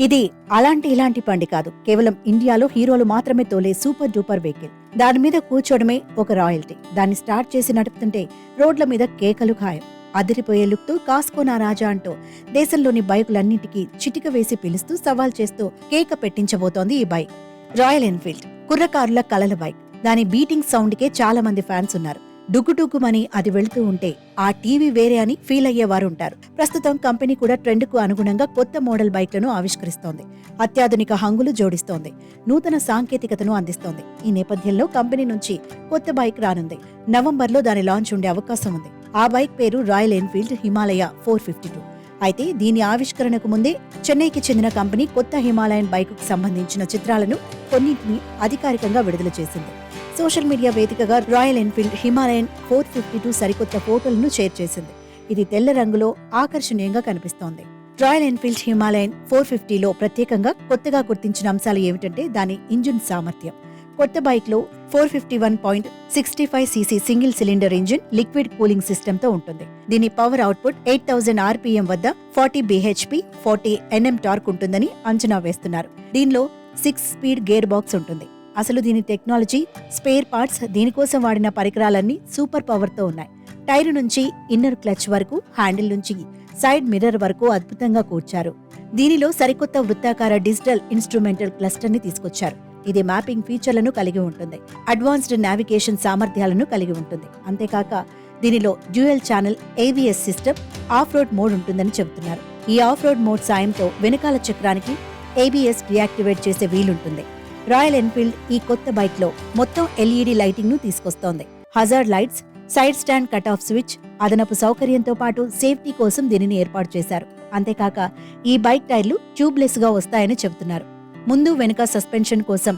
ఇది ఇలాంటి బండి కాదు. కేవలం ఇండియాలో హీరోలు మాత్రమే తోలే సూపర్ డూపర్ వెహికల్. దాని మీద కూర్చోవడమే ఒక రాయల్టీ. దాన్ని స్టార్ట్ చేసి నడుపుతుంటే రోడ్ల మీద కేకలు ఖాయం. అదిరిపోయే లుక్తో కాస్కో నా రాజా అంటూ దేశంలోని బైకులన్నింటికీ చిటిక వేసి పిలుస్తూ సవాల్ చేస్తూ కేక పెట్టించబోతోంది ఈ బైక్. రాయల్ ఎన్ఫీల్డ్ కుర్రకారుల కలల బైక్. దాని బీటింగ్ సౌండ్కే చాలా మంది ఫ్యాన్స్ ఉన్నారు. డుగ్గుడుగ్గుమని అది వెళుతూ ఉంటే ఆ టీవీ వేరే అని ఫీల్ అయ్యేవారు ఉంటారు. ప్రస్తుతం కంపెనీ కూడా ట్రెండ్ కు అనుగుణంగా కొత్త మోడల్ బైక్లను ఆవిష్కరిస్తోంది. అత్యాధునిక హంగులు జోడిస్తోంది. నూతన సాంకేతికతను అందిస్తోంది. ఈ నేపథ్యంలో కంపెనీ నుంచి కొత్త బైక్ రానుంది. నవంబర్లో దాని లాంచ్ ఉండే అవకాశం ఉంది. ఆ బైక్ పేరు రాయల్ ఎన్ఫీల్డ్ హిమాలయ 452. అయితే దీని ఆవిష్కరణకు ముందే చెన్నైకి చెందిన కంపెనీ కొత్త హిమాలయన్ బైక్ కు సంబంధించిన చిత్రాలను కొన్నింటిని అధికారికంగా విడుదల చేసింది. సోషల్ మీడియా వేదికగా రాయల్ ఎన్ఫీల్డ్ హిమాలయన్ 452 సరికొత్త ఫోటోలను షేర్ చేసింది. ఇది తెల్ల రంగులో ఆకర్షణీయంగా కనిపిస్తోంది. రాయల్ ఎన్ఫీల్డ్ హిమాలయన్ 450లో ప్రత్యేకంగా కొత్తగా గుర్తించిన అంశాలు ఏమిటంటే దాని ఇంజిన్ సామర్థ్యం. కొత్త బైక్ లో 451.65 cc single cylinder engine liquid cooling system తో ఉంటుంది. దీని పవర్ అవుట్పుట్ 8000 RPM వద్ద 40 bhp 40 Nm టార్క్ ఉంటుందని అంచనా వేస్తున్నారు. దీనిలో 6 స్పీడ్ గేర్ బాక్స్ ఉంటుంది. అసలు దీని టెక్నాలజీ, స్పేర్ పార్ట్స్, దీనికోసం వాడిన పరికరాలన్నీ సూపర్ పవర్ తో ఉన్నాయి. టైరు నుంచి ఇన్నర్ క్లచ్ వరకు, హ్యాండిల్ నుంచి సైడ్ మిర్రర్ వరకు అద్భుతంగా కూర్చారు. దీనిలో సరికొత్త వృత్తాకార డిజిటల్ ఇన్స్ట్రుమెంటల్ క్లస్టర్ ని తీసుకొచ్చారు. ఇది మ్యాపింగ్ ఫీచర్లను కలిగి ఉంటుంది. అడ్వాన్స్డ్ నావిగేషన్ సామర్థ్యాలను కలిగి ఉంటుంది. అంతేకాక దీనిలో dual channel ABS system, of road mode ఉంటుందని చెబుతున్నారు. ఈ ఆఫ్ రోడ్ మోడ్ సాయంతో వెనకాల చక్రానికి ABS డియాక్టివేట్ చేసే వీలుంటుంది. రాయల్ ఎన్ఫీల్డ్ ఈ కొత్త బైక్ లో మొత్తం LED లైటింగ్ ను తీసుకొస్తోంది. Hazard lights, side stand cut off switch, అదనపు సౌకర్యంతో పాటు సేఫ్టీ కోసం దీనిని ఏర్పాటు చేశారు. అంతేకాక ఈ బైక్ టైర్లు ట్యూబ్లెస్ గా వస్తాయని చెబుతున్నారు. ముందు వెనుక సస్పెన్షన్ కోసం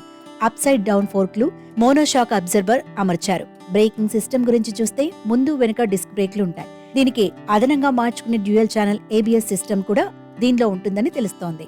అప్ సైడ్ డౌన్ ఫోర్క్లు, మోనోషాక్ అబ్జర్బర్ అమర్చారు. బ్రేకింగ్ సిస్టమ్ గురించి చూస్తే ముందు వెనుక డిస్క్ బ్రేక్లు ఉంటాయి. దీనికి అదనంగా మార్చుకునే డ్యూయల్ ఛానల్ ABS సిస్టమ్ కూడా దీనిలో ఉంటుందని తెలుస్తోంది.